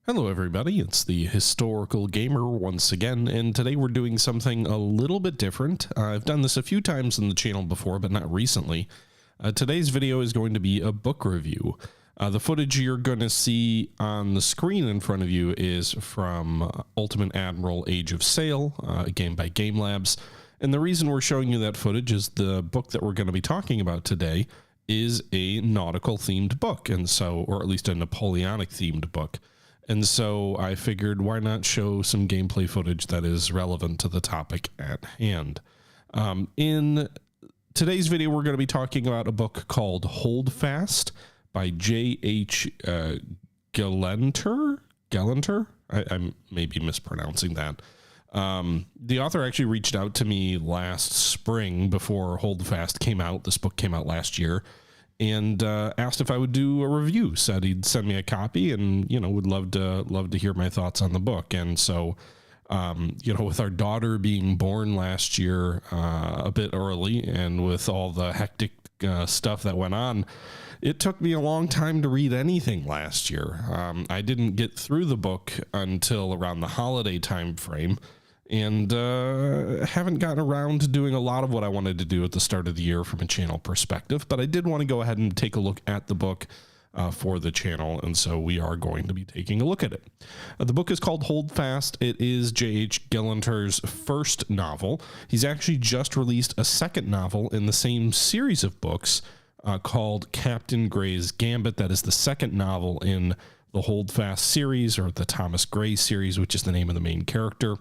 Hello everybody, it's the Historical Gamer once again, and today we're doing something a little bit different. I've done this a few times in the channel before, but not recently. Today's video is going to be a book review. The footage you're going to see on the screen in front of you is from Ultimate Admiral Age of Sail, a game by Game Labs. And the reason we're showing you that footage is the book that we're going to be talking about today is a nautical themed book, and so, or at least a Napoleonic themed book. And so I figured, why not show some gameplay footage that is relevant to the topic at hand. In today's video, we're going to be talking about a book called Holdfast by J.H. Gillanter'S. I may be mispronouncing that. The author actually reached out to me last spring before Holdfast came out. This book came out last year. And asked if I would do a review. Said he'd send me a copy, and would love to hear my thoughts on the book. And so, with our daughter being born last year a bit early, and with all the hectic stuff that went on, it took me a long time to read anything last year. I didn't get through the book until around the holiday time frame. And haven't gotten around to doing a lot of what I wanted to do at the start of the year from a channel perspective, but I did want to go ahead and take a look at the book for the channel, and so we are going to be taking a look at it. The book is called Holdfast. It is J.H. Gillanter'S first novel. He's actually just released a second novel in the same series of books called Captain Gray's Gambit. That is the second novel in the Holdfast series, or the Thomas Gray series, which is the name of the main character.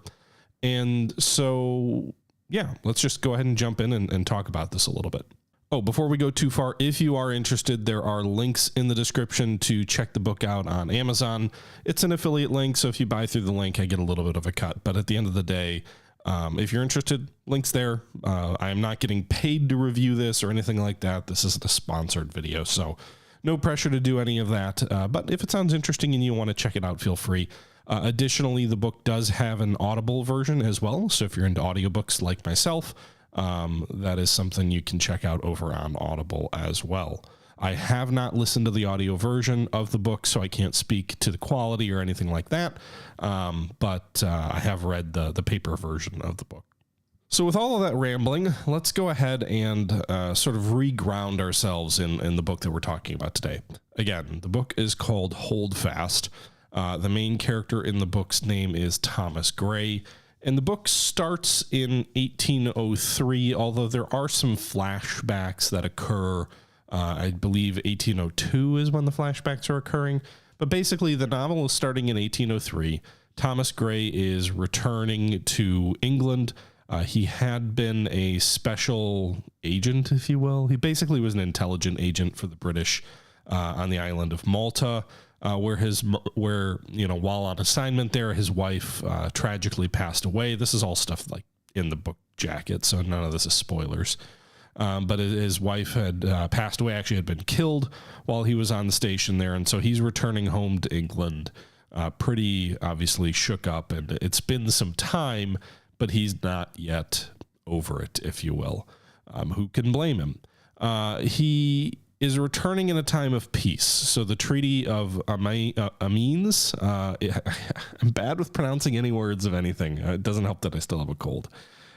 And so, yeah, let's just go ahead and jump in and talk about this a little bit. Oh, before we go too far, if you are interested, there are links in the description to check the book out on Amazon. It's an affiliate link, so if you buy through the link, I get a little bit of a cut. But at the end of the day, if you're interested, links there. I am not getting paid to review this or anything like that. This isn't a sponsored video, so no pressure to do any of that. But if it sounds interesting and you want to check it out, feel free. Additionally, the book does have an Audible version as well. So if you're into audiobooks like myself, that is something you can check out over on Audible as well. I have not listened to the audio version of the book, so I can't speak to the quality or anything like that. But I have read the paper version of the book. So with all of that rambling, let's go ahead and sort of reground ourselves in the book that we're talking about today. Again, the book is called Holdfast. The main character in the book's name is Thomas Gray, and the book starts in 1803, although there are some flashbacks that occur. I believe 1802 is when the flashbacks are occurring, but basically the novel is starting in 1803. Thomas Gray is returning to England. He had been a special agent, if you will. He basically was an intelligent agent for the British on the island of Malta. Where while on assignment there, his wife tragically passed away. This is all stuff like in the book jacket, so none of this is spoilers. But his wife had passed away, actually had been killed while he was on the station there, and so he's returning home to England, pretty obviously shook up, and it's been some time, but he's not yet over it, if you will. Who can blame him? He is returning in a time of peace. So the Treaty of Amiens, I'm bad with pronouncing any words of anything. It doesn't help that I still have a cold,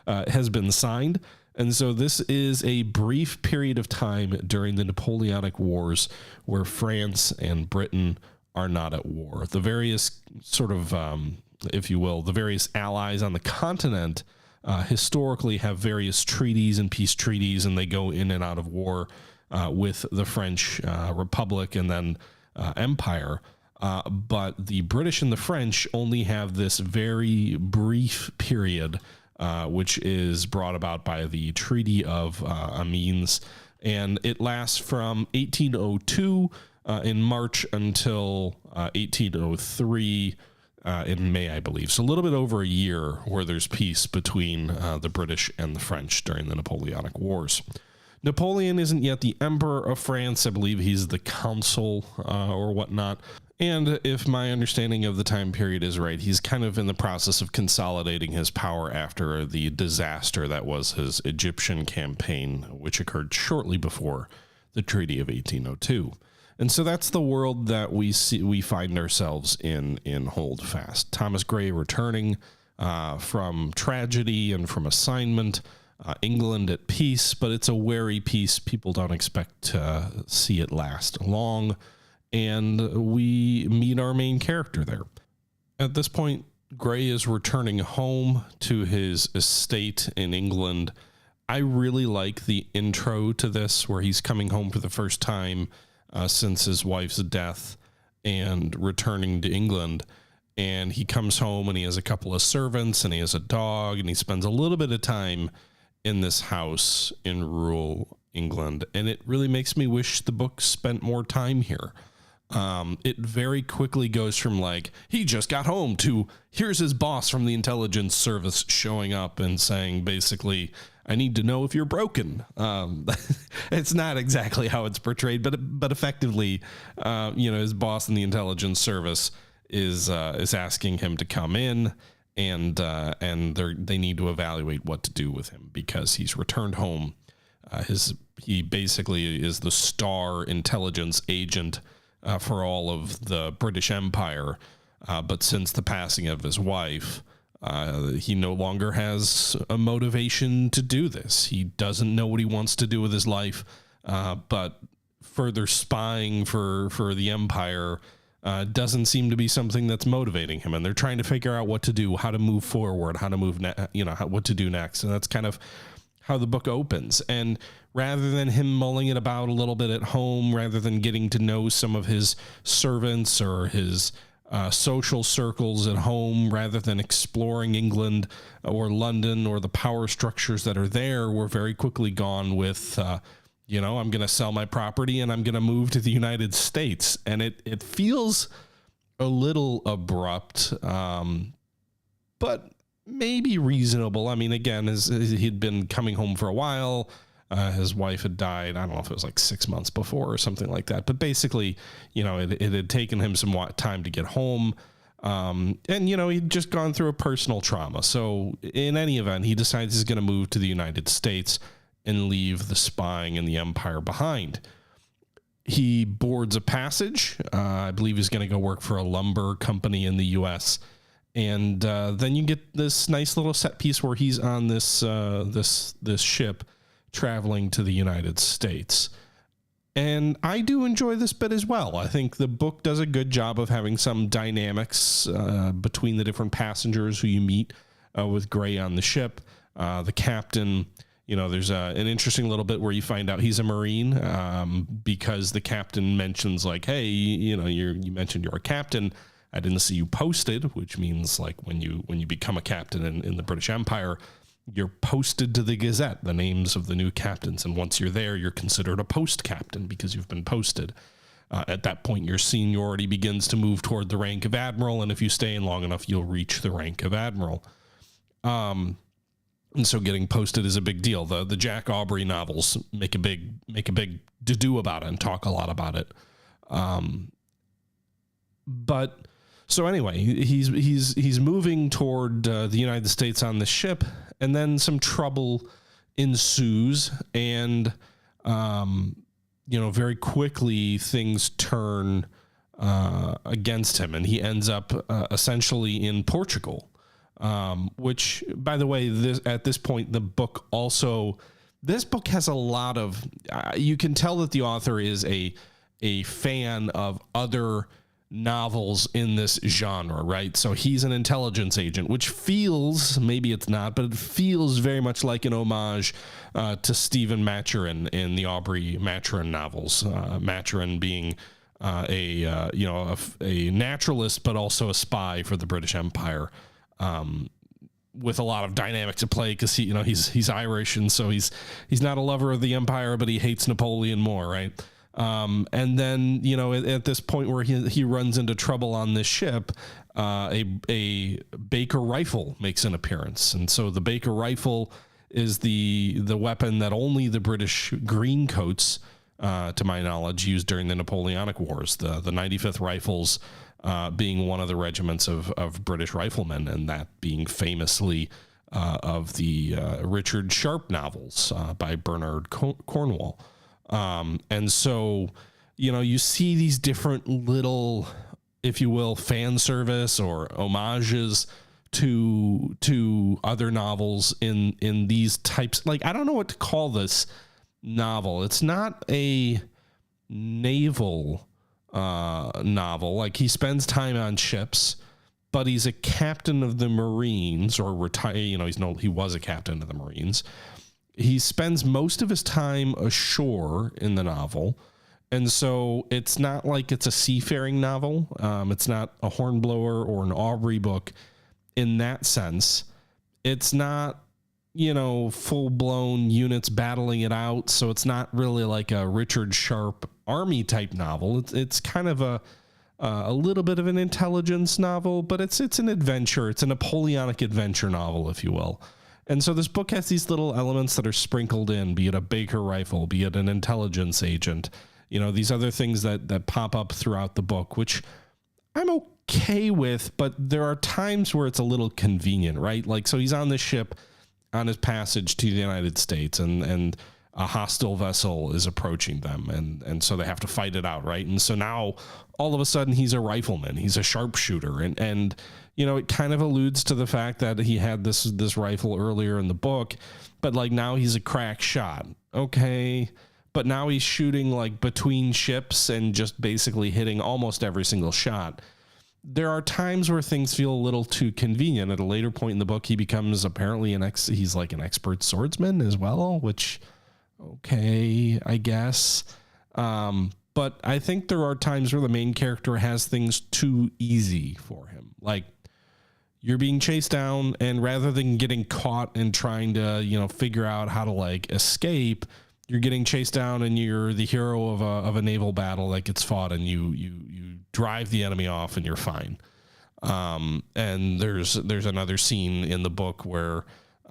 has been signed. And so this is a brief period of time during the Napoleonic Wars where France and Britain are not at war. The various sort of, if you will, the various allies on the continent historically have various treaties and peace treaties, and they go in and out of war with the French Republic and then Empire. But the British and the French only have this very brief period, which is brought about by the Treaty of Amiens. And it lasts from 1802 in March until 1803 in May, I believe. So a little bit over a year where there's peace between the British and the French during the Napoleonic Wars. Napoleon isn't yet the Emperor of France. I believe he's the consul or whatnot. And if my understanding of the time period is right, he's kind of in the process of consolidating his power after the disaster that was his Egyptian campaign, which occurred shortly before the Treaty of 1802. And so that's the world that we find ourselves in Holdfast. Thomas Gray returning from tragedy and from assignment, England at peace, but it's a wary peace. People don't expect to see it last long, and we meet our main character there. At this point, Gray is returning home to his estate in England. I really like the intro to this, where he's coming home for the first time since his wife's death and returning to England. And he comes home and he has a couple of servants and he has a dog, and he spends a little bit of time in this house in rural England. And it really makes me wish the book spent more time here. It very quickly goes from like, he just got home, to here's his boss from the intelligence service showing up and saying, basically, I need to know if you're broken. It's not exactly how it's portrayed, but effectively, his boss in the intelligence service is asking him to come in, and they need to evaluate what to do with him because he's returned home. He basically is the star intelligence agent for all of the British Empire, but since the passing of his wife, he no longer has a motivation to do this. He doesn't know what he wants to do with his life, but further spying for the Empire doesn't seem to be something that's motivating him. And they're trying to figure out what to do, how to move forward, how to move, what to do next. And that's kind of how the book opens. And rather than him mulling it about a little bit at home, rather than getting to know some of his servants or his social circles at home, rather than exploring England or London or the power structures that are there, we're very quickly gone with, I'm going to sell my property and I'm going to move to the United States. And it feels a little abrupt, but maybe reasonable. I mean, again, he'd been coming home for a while. His wife had died. I don't know if it was like 6 months before or something like that. But basically, it had taken him some time to get home. And he'd just gone through a personal trauma. So in any event, he decides he's going to move to the United States and leave the spying and the Empire behind. He boards a passage. I believe he's going to go work for a lumber company in the U.S., and then you get this nice little set piece where he's on this ship traveling to the United States. And I do enjoy this bit as well. I think the book does a good job of having some dynamics between the different passengers who you meet with Gray on the ship. The captain, there's an interesting little bit where you find out he's a Marine because the captain mentions like, hey, you mentioned you're a captain. I didn't see you posted, which means like when you become a captain in the British Empire, you're posted to the Gazette, the names of the new captains. And once you're there, you're considered a post captain because you've been posted. At that point, your seniority begins to move toward the rank of Admiral. And if you stay in long enough, you'll reach the rank of Admiral. And so getting posted is a big deal. The Jack Aubrey novels make a big to-do about it and talk a lot about it. But so anyway, he's moving toward the United States on the ship, and then some trouble ensues, and very quickly things turn against him, and he ends up essentially in Portugal. Which, by the way, at this point, this book has a lot of. You can tell that the author is a fan of other novels in this genre, right? So he's an intelligence agent, which feels, maybe it's not, but it feels very much like an homage to Stephen Maturin in the Aubrey Maturin novels. Maturin being a naturalist, but also a spy for the British Empire, with a lot of dynamics at play because he's Irish, and so he's not a lover of the Empire, but he hates Napoleon more, right? And then, at this point where he runs into trouble on this ship, a Baker rifle makes an appearance. And so the Baker rifle is the weapon that only the British greencoats, to my knowledge, used during the Napoleonic Wars, the 95th Rifles being one of the regiments of British riflemen, and that being famously of the Richard Sharp novels by Bernard Cornwell. And so you see these different little, if you will, fan service or homages to other novels in these types. Like, I don't know what to call this novel. It's not a naval novel. Like, he spends time on ships, but he's a captain of the Marines, or he was a captain of the Marines. He spends most of his time ashore in the novel. And so it's not like it's a seafaring novel. It's not a Hornblower or an Aubrey book in that sense. It's not, full blown units battling it out. So it's not really like a Richard Sharp army type novel. It's kind of a little bit of an intelligence novel, but it's an adventure. It's a Napoleonic adventure novel, if you will. And so this book has these little elements that are sprinkled in, be it a Baker rifle, be it an intelligence agent, these other things that pop up throughout the book, which I'm okay with, but there are times where it's a little convenient, right? Like, so he's on this ship on his passage to the United States, and a hostile vessel is approaching them, and so they have to fight it out, right? And so now all of a sudden he's a rifleman, he's a sharpshooter, and it kind of alludes to the fact that he had this rifle earlier in the book, but like now he's a crack shot. Okay. But now he's shooting like between ships and just basically hitting almost every single shot. There are times where things feel a little too convenient. At a later point in the book, he becomes apparently he's like an expert swordsman as well, which, okay, I guess. But I think there are times where the main character has things too easy for him. Like, you're being chased down, and rather than getting caught and trying to, figure out how to like escape, you're getting chased down and you're the hero of a naval battle that gets fought, and you drive the enemy off and you're fine. And there's another scene in the book where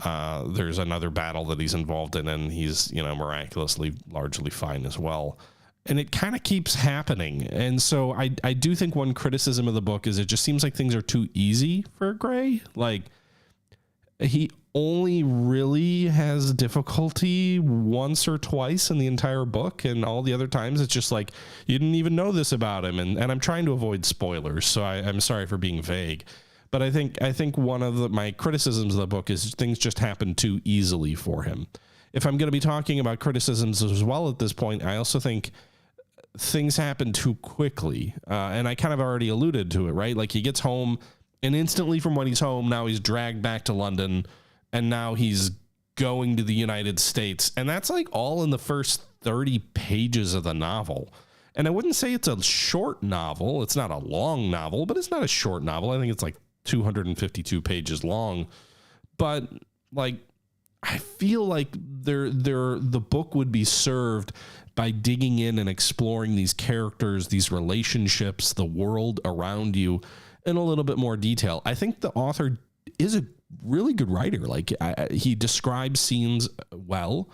there's another battle that he's involved in, and he's, miraculously largely fine as well. And it kind of keeps happening. And so I do think one criticism of the book is it just seems like things are too easy for Gray. Like, he only really has difficulty once or twice in the entire book, and all the other times it's just like, you didn't even know this about him. And I'm trying to avoid spoilers, so I'm sorry for being vague. But I think one of my criticisms of the book is things just happen too easily for him. If I'm going to be talking about criticisms as well at this point, I also think things happen too quickly. And I kind of already alluded to it, right? Like, he gets home, and instantly from when he's home, now he's dragged back to London, and now he's going to the United States. And that's like all in the first 30 pages of the novel. And I wouldn't say it's a short novel. It's not a long novel, but it's not a short novel. I think it's like 252 pages long. But like, I feel like the book would be served by digging in and exploring these characters, these relationships, the world around you in a little bit more detail. I think the author is a really good writer. Like, he describes scenes well.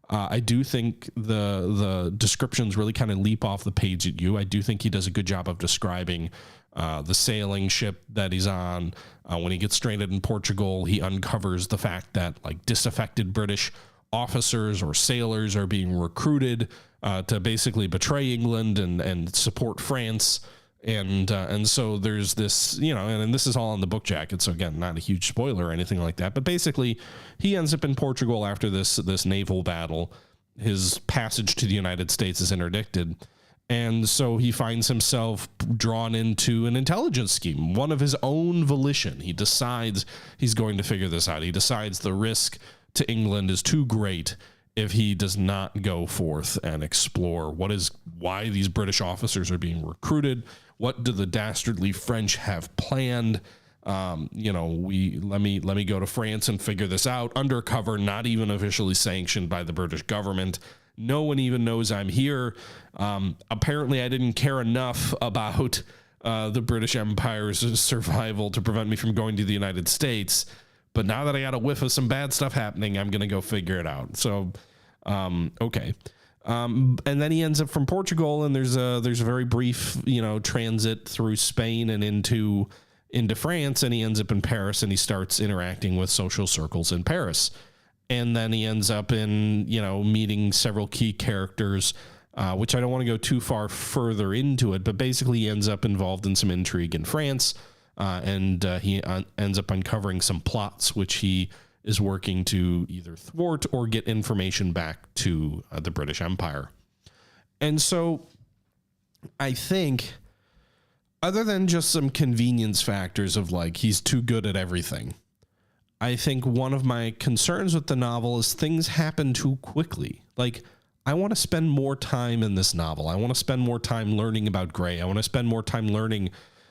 I do think the descriptions really kind of leap off the page at you. I do think he does a good job of describing the sailing ship that he's on. When he gets stranded in Portugal, he uncovers the fact that like disaffected British officers or sailors are being recruited to basically betray England and support France. And so there's this, and this is all in the book jacket. So again, not a huge spoiler or anything like that, but basically he ends up in Portugal after this naval battle. His passage to the United States is interdicted. And so he finds himself drawn into an intelligence scheme, one of his own volition. He decides he's going to figure this out. He decides the risk to England is too great if he does not go forth and explore why these British officers are being recruited. What do the dastardly French have planned? Let me go to France and figure this out undercover, not even officially sanctioned by the British government. No one even knows I'm here. Apparently I didn't care enough about the British Empire's survival to prevent me from going to the United States. But now that I got a whiff of some bad stuff happening, I'm going to go figure it out. So, okay. And then he ends up from Portugal, and there's a very brief, transit through Spain and into France, and he ends up in Paris, and he starts interacting with social circles in Paris. And then he ends up in, meeting several key characters which I don't want to go too far further into it, but basically he ends up involved in some intrigue in France, and he ends up uncovering some plots, which he is working to either thwart or get information back to the British Empire. And so I think, other than just some convenience factors of like he's too good at everything, I think one of my concerns with the novel is things happen too quickly. Like, I want to spend more time in this novel. I want to spend more time learning about Grey. I want to spend more time learning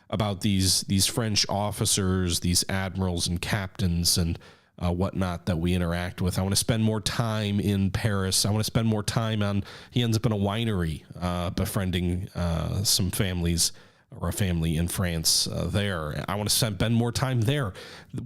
about these French officers, these admirals and captains and whatnot that we interact with. I want to spend more time in Paris. I want to spend more time on, he ends up in a winery, befriending some families, or a family in France there. I want to spend more time there.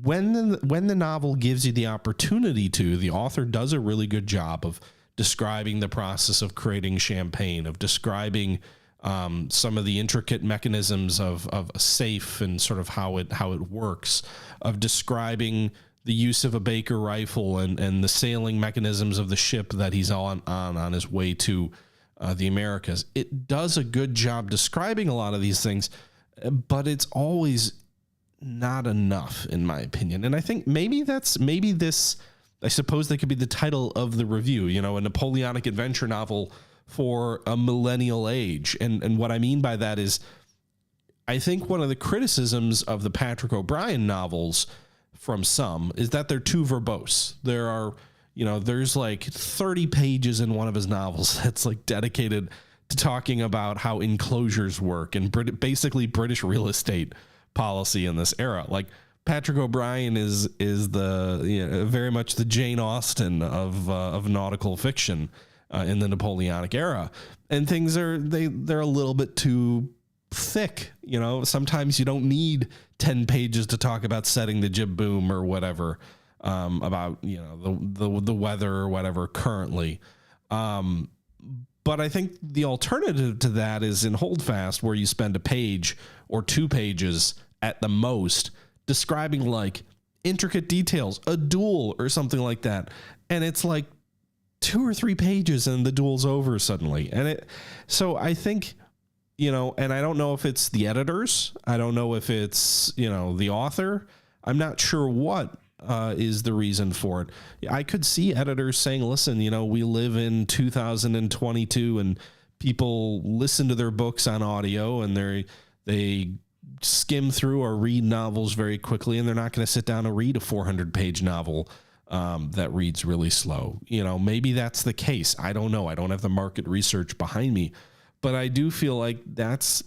When the novel gives you the opportunity to, the author does a really good job of describing the process of creating champagne, of describing some of the intricate mechanisms of a safe and sort of how it works, of describing the use of a Baker rifle and the sailing mechanisms of the ship that he's on his way to the Americas. It does a good job describing a lot of these things, but it's always not enough, in my opinion. And I think maybe this, I suppose that could be the title of the review, a Napoleonic adventure novel for a millennial age. And what I mean by that is, I think one of the criticisms of the Patrick O'Brian novels from some is that they're too verbose. There are, there's like 30 pages in one of his novels that's like dedicated to talking about how enclosures work and basically British real estate policy in this era. Like, Patrick O'Brian is the very much the Jane Austen of nautical fiction in the Napoleonic era, and things they're a little bit too thick. Sometimes you don't need 10 pages to talk about setting the jib boom or whatever, about the weather or whatever currently. But I think the alternative to that is in Holdfast, where you spend a page or 2 pages at the most describing like intricate details, a duel or something like that, and it's like 2 or 3 pages and the duel's over suddenly. So I think, and I don't know if it's the editors, I don't know if it's, the author, I'm not sure what is the reason for it. I could see editors saying, listen, we live in 2022 and people listen to their books on audio and they skim through or read novels very quickly, and they're not going to sit down and read a 400-page novel that reads really slow. Maybe that's the case. I don't know. I don't have the market research behind me, but I do feel like that's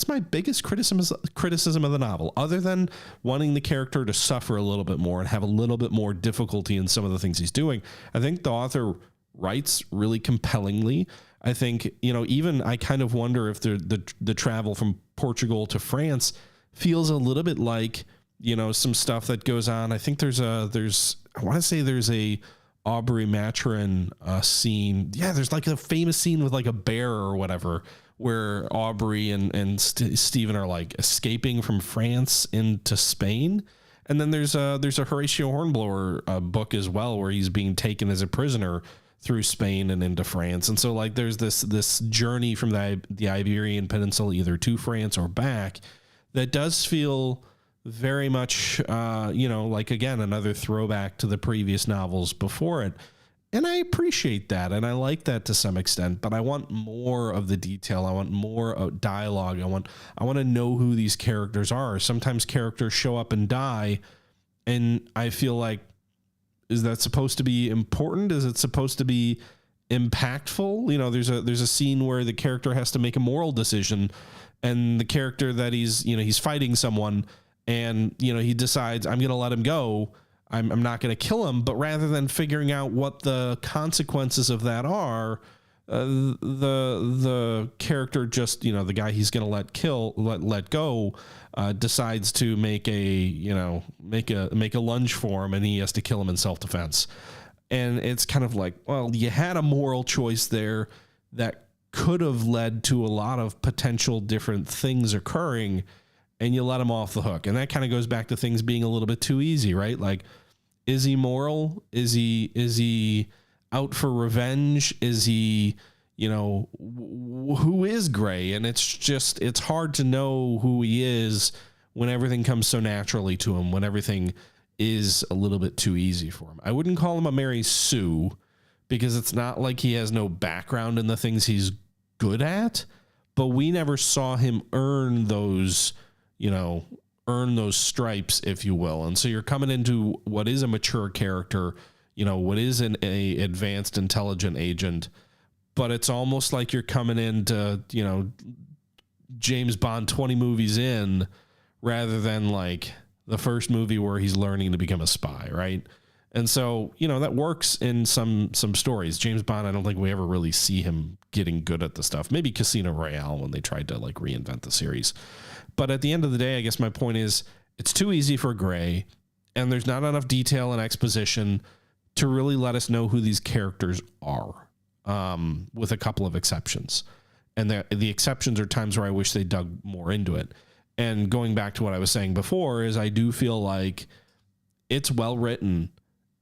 my biggest criticism of the novel, other than wanting the character to suffer a little bit more and have a little bit more difficulty in some of the things he's doing. I think the author writes really compellingly. I think, even I kind of wonder if the travel from Portugal to France feels a little bit like, some stuff that goes on. I think there's a Aubrey Maturin scene. Yeah, there's like a famous scene with like a bear or whatever, where Aubrey and Stephen are like escaping from France into Spain. And then there's a Horatio Hornblower book as well, where he's being taken as a prisoner through Spain and into France. And so like there's this journey from the Iberian Peninsula either to France or back that does feel very much, like, again, another throwback to the previous novels before it. And I appreciate that. And I like that to some extent, but I want more of the detail. I want more dialogue. I want to know who these characters are. Sometimes characters show up and die, and I feel like, is that supposed to be important? Is it supposed to be impactful? There's a scene where the character has to make a moral decision, and the character that he's fighting someone, and he decides, I'm going to let him go. I'm not going to kill him. But rather than figuring out what the consequences of that are, the character just, the guy he's going to let go, decides to make a lunge for him, and he has to kill him in self-defense. And it's kind of like, well, you had a moral choice there that could have led to a lot of potential different things occurring, and you let him off the hook. And that kind of goes back to things being a little bit too easy, right? Like, is he moral? Is he out for revenge? Is he, who is Gray. And it's hard to know who he is when everything comes so naturally to him, when everything is a little bit too easy for him. I wouldn't call him a Mary Sue, because it's not like he has no background in the things he's good at, but we never saw him earn those stripes, if you will. And so you're coming into what is a mature character, what is a advanced intelligent agent, but it's almost like you're coming into, James Bond 20 movies in, rather than like the first movie where he's learning to become a spy, right? And so, that works in some stories. James Bond, I don't think we ever really see him getting good at the stuff. Maybe Casino Royale, when they tried to like reinvent the series. But at the end of the day, I guess my point is it's too easy for Gray, and there's not enough detail and exposition to really let us know who these characters are, with a couple of exceptions. And the exceptions are times where I wish they dug more into it. And going back to what I was saying before is I do feel like it's well written,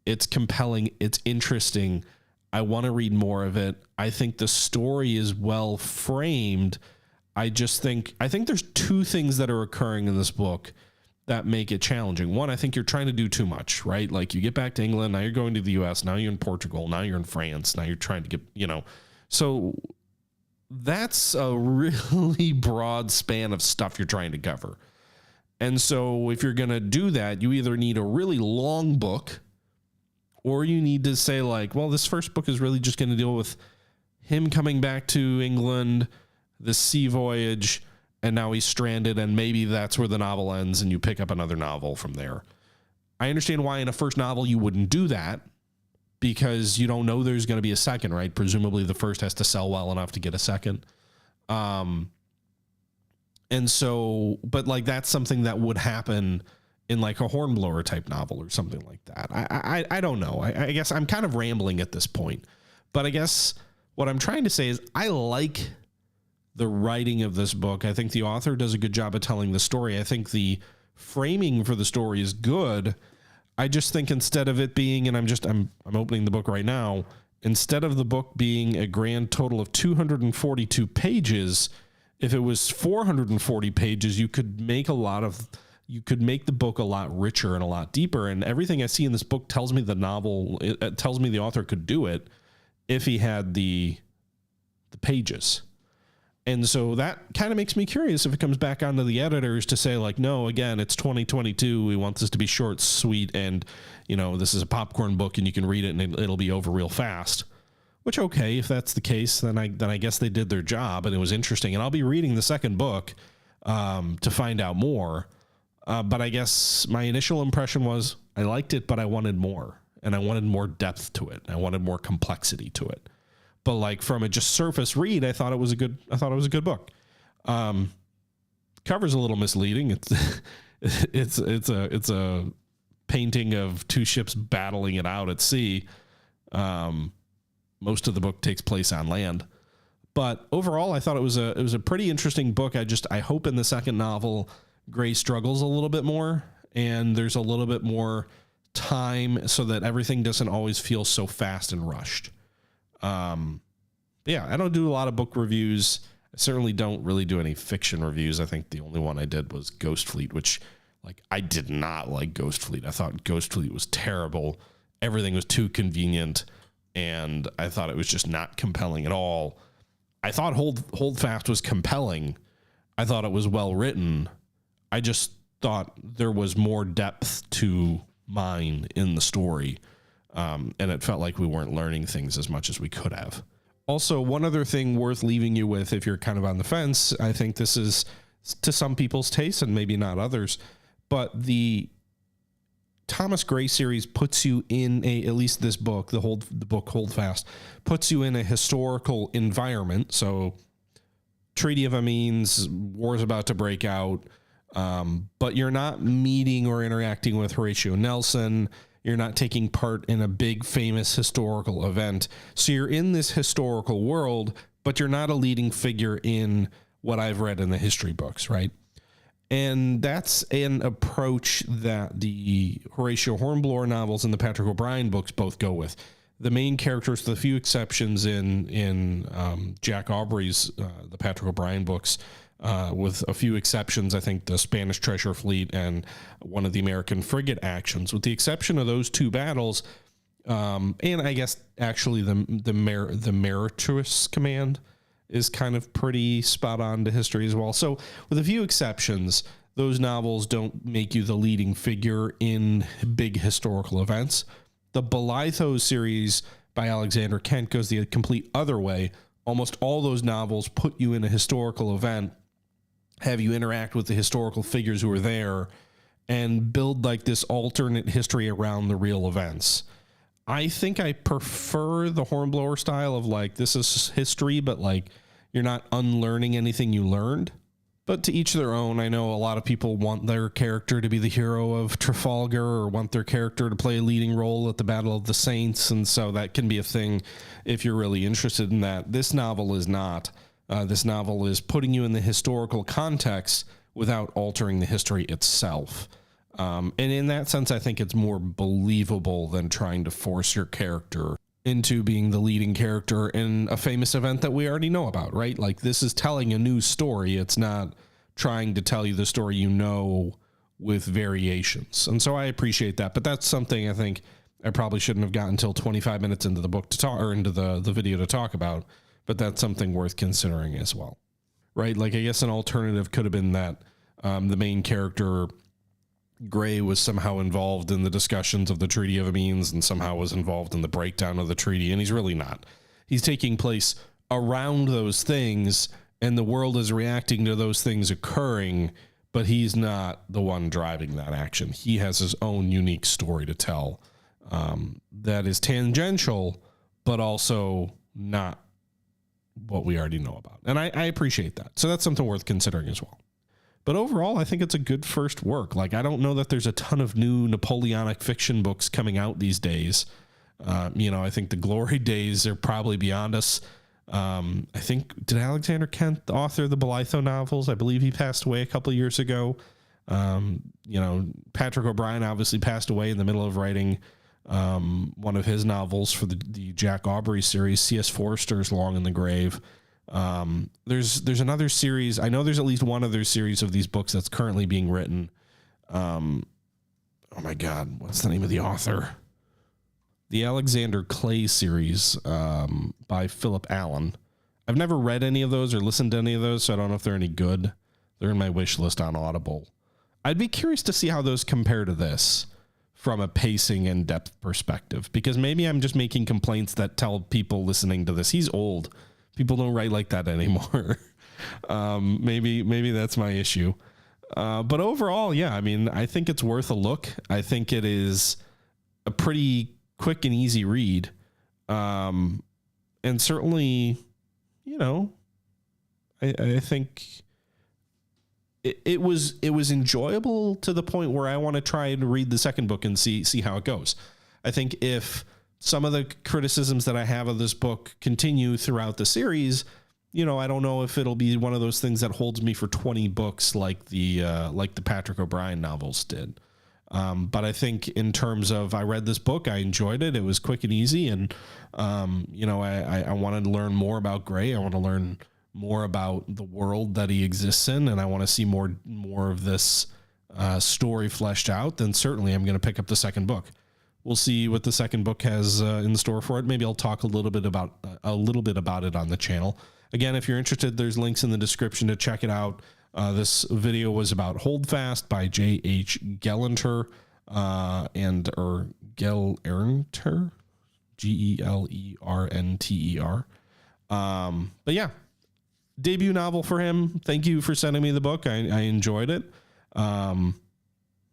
it's compelling, it's interesting. I want to read more of it. I think the story is well framed. I think there's two things that are occurring in this book that make it challenging. One, I think you're trying to do too much, right? Like you get back to England, now you're going to the US, now you're in Portugal, now you're in France, now you're trying to get, so that's a really broad span of stuff you're trying to cover. And so if you're going to do that, you either need a really long book, or you need to say like, well, this first book is really just going to deal with him coming back to England, the sea voyage, and now he's stranded, and maybe that's where the novel ends and you pick up another novel from there. I understand why in a first novel you wouldn't do that, because you don't know there's going to be a second, right? Presumably the first has to sell well enough to get a second. And so, but like that's something that would happen in like a Hornblower type novel or something like that. I don't know. I guess I'm kind of rambling at this point, but I guess what I'm trying to say is I like the writing of this book. I think the author does a good job of telling the story. I think the framing for the story is good. I just think instead of it being, and I'm opening the book right now, instead of the book being a grand total of 242 pages, if it was 440 pages, you could make the book a lot richer and a lot deeper. And everything I see in this book tells me it tells me the author could do it if he had the pages. And so that kind of makes me curious if it comes back onto the editors to say like, no, again, it's 2022. We want this to be short, sweet. And, this is a popcorn book and you can read it and it'll be over real fast, which, okay, if that's the case, then I guess they did their job and it was interesting. And I'll be reading the second book, to find out more. But I guess my initial impression was I liked it, but I wanted more, and I wanted more depth to it. I wanted more complexity to it. But like from a just surface read, I thought it was a good book. Cover's a little misleading. It's a painting of two ships battling it out at sea. Most of the book takes place on land, but overall I thought it was a pretty interesting book. I hope in the second novel, Gray struggles a little bit more and there's a little bit more time so that everything doesn't always feel so fast and rushed. Yeah, I don't do a lot of book reviews. I certainly don't really do any fiction reviews. I think the only one I did was Ghost Fleet, which I did not like Ghost Fleet. I thought Ghost Fleet was terrible. Everything was too convenient. And I thought it was just not compelling at all. I thought Holdfast was compelling. I thought it was well written. I just thought there was more depth to mine in the story. And it felt like we weren't learning things as much as we could have. Also, one other thing worth leaving you with, if you're kind of on the fence, I think this is to some people's taste and maybe not others, but the Thomas Gray series puts you in at least this book, the book Holdfast, puts you in a historical environment. So Treaty of Amiens, war's about to break out, but you're not meeting or interacting with Horatio Nelson. You're not taking part in a big famous historical event. So you're in this historical world, but you're not a leading figure in what I've read in the history books, right? And that's an approach that the Horatio Hornblower novels and the Patrick O'Brian books both go with. the main characters, with a few exceptions in Jack Aubrey's the Patrick O'Brian books, with a few exceptions, I think the Spanish Treasure Fleet and one of the American frigate actions, with the exception of those two battles, and I guess actually the Meritorious Command is kind of pretty spot on to history as well. So with a few exceptions, those novels don't make you the leading figure in big historical events. The Blithely series by Alexander Kent goes the complete other way. Almost all those novels put you in a historical event, have you interact with the historical figures who are there, and build like this alternate history around the real events. I think I prefer the Hornblower style of like, this is history, but like you're not unlearning anything you learned. But to each their own. I know a lot of people want their character to be the hero of Trafalgar, or want their character to play a leading role at the Battle of the Saints. And so that can be a thing if you're really interested in that. This novel is not. This novel is putting you in the historical context without altering the history itself. And in that sense, I think it's more believable than trying to force your character into being the leading character in a famous event that we already know about, right? Like, this is telling a new story. It's not trying to tell you the story you know with variations. And so I appreciate that, but that's something I think I probably shouldn't have gotten until 25 minutes into the book to talk, or into the video to talk about, but that's something worth considering as well, right? Like, I guess an alternative could have been that the main character, Gray, was somehow involved in the discussions of the Treaty of Amiens and somehow was involved in the breakdown of the treaty, and he's really not. He's taking place around those things, and the world is reacting to those things occurring, but he's not the one driving that action. He has his own unique story to tell that is tangential, but also not what we already know about. And I appreciate that. So that's something worth considering as well. But overall, I think it's a good first work. Like, I don't know that there's a ton of new Napoleonic fiction books coming out these days. I think the glory days are probably beyond us. I think, did Alexander Kent, the author of the Blithely novels, I believe he passed away a couple of years ago. Patrick O'Brian obviously passed away in the middle of writing one of his novels for the Jack Aubrey series, C.S. Forster's Long in the Grave. There's another series. I know there's at least one other series of these books that's currently being written. Oh my God, what's the name of the author? The Alexander Clay series, by Philip Allen. I've never read any of those or listened to any of those, so I don't know if they're any good. They're in my wish list on Audible. I'd be curious to see how those compare to this from a pacing and depth perspective, because maybe I'm just making complaints that tell people listening to this, he's old. People don't write like that anymore. Maybe that's my issue. But overall, yeah, I mean, I think it's worth a look. I think it is a pretty quick and easy read. And certainly, I think it was enjoyable to the point where I want to try and read the second book and see how it goes. I think if some of the criticisms that I have of this book continue throughout the series, I don't know if it'll be one of those things that holds me for 20 books like the Patrick O'Brian novels did. But I think in terms of, I read this book, I enjoyed it. It was quick and easy. And, I wanted to learn more about Gray. I want to learn more about the world that he exists in. And I want to see more of this story fleshed out. Then certainly I'm going to pick up the second book. We'll see what the second book has in store for it. Maybe I'll talk a little bit about it on the channel. Again, if you're interested, there's links in the description to check it out. This video was about Holdfast by J.H. Gillanter or Gillanter, Gellernter. But yeah, debut novel for him. Thank you for sending me the book. I enjoyed it.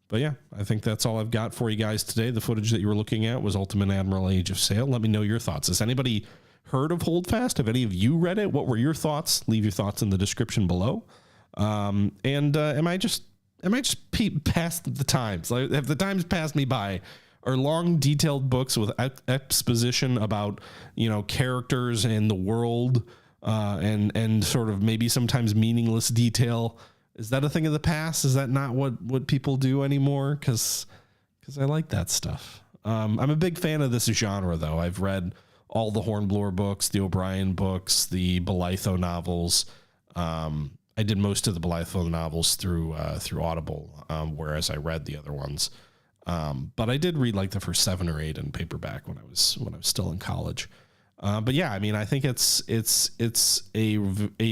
But yeah, I think that's all I've got for you guys today. The footage that you were looking at was Ultimate Admiral Age of Sail. Let me know your thoughts. Has anybody heard of Holdfast? Have any of you read it? What were your thoughts? Leave your thoughts in the description below. Am I just past the times? Like, have the times passed me by? Are long, detailed books with exposition about, characters and the world, and sort of maybe sometimes meaningless detail, is that a thing of the past? Is that not what people do anymore? Because I like that stuff. I'm a big fan of this genre, though. I've read all the Hornblower books, the O'Brien books, the Blithely novels. I did most of the Blithely novels through Audible, whereas I read the other ones. But I did read like the first 7 or 8 in paperback when I was still in college. But yeah, I mean, I think it's a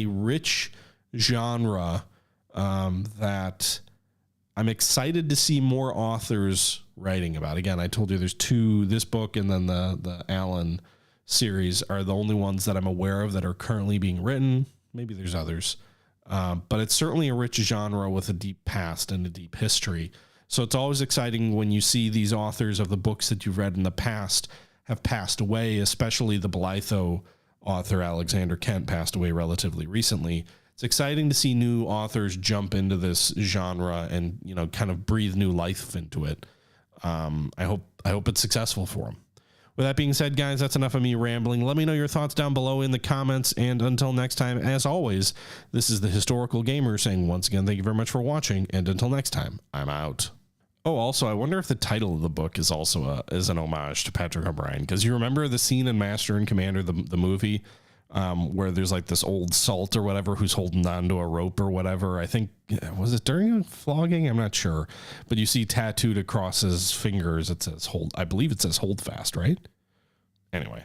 rich genre that I'm excited to see more authors writing about. Again, I told you there's 2, this book and then the Allen series are the only ones that I'm aware of that are currently being written. Maybe there's others. But it's certainly a rich genre with a deep past and a deep history. So it's always exciting when you see these authors of the books that you've read in the past have passed away, especially the Blithely author Alexander Kent passed away relatively recently. It's exciting to see new authors jump into this genre and, you know, kind of breathe new life into it. I hope it's successful for them. With that being said, guys, that's enough of me rambling. Let me know your thoughts down below in the comments. And until next time, as always, this is the Historical Gamer saying once again, thank you very much for watching. And until next time, I'm out. Oh, also, I wonder if the title of the book is also an homage to Patrick O'Brien, because you remember the scene in Master and Commander, the movie, where there's like this old salt or whatever who's holding on to a rope or whatever. I think, was it during a flogging? I'm not sure, but you see tattooed across his fingers, it says I believe it says Holdfast, right? Anyway.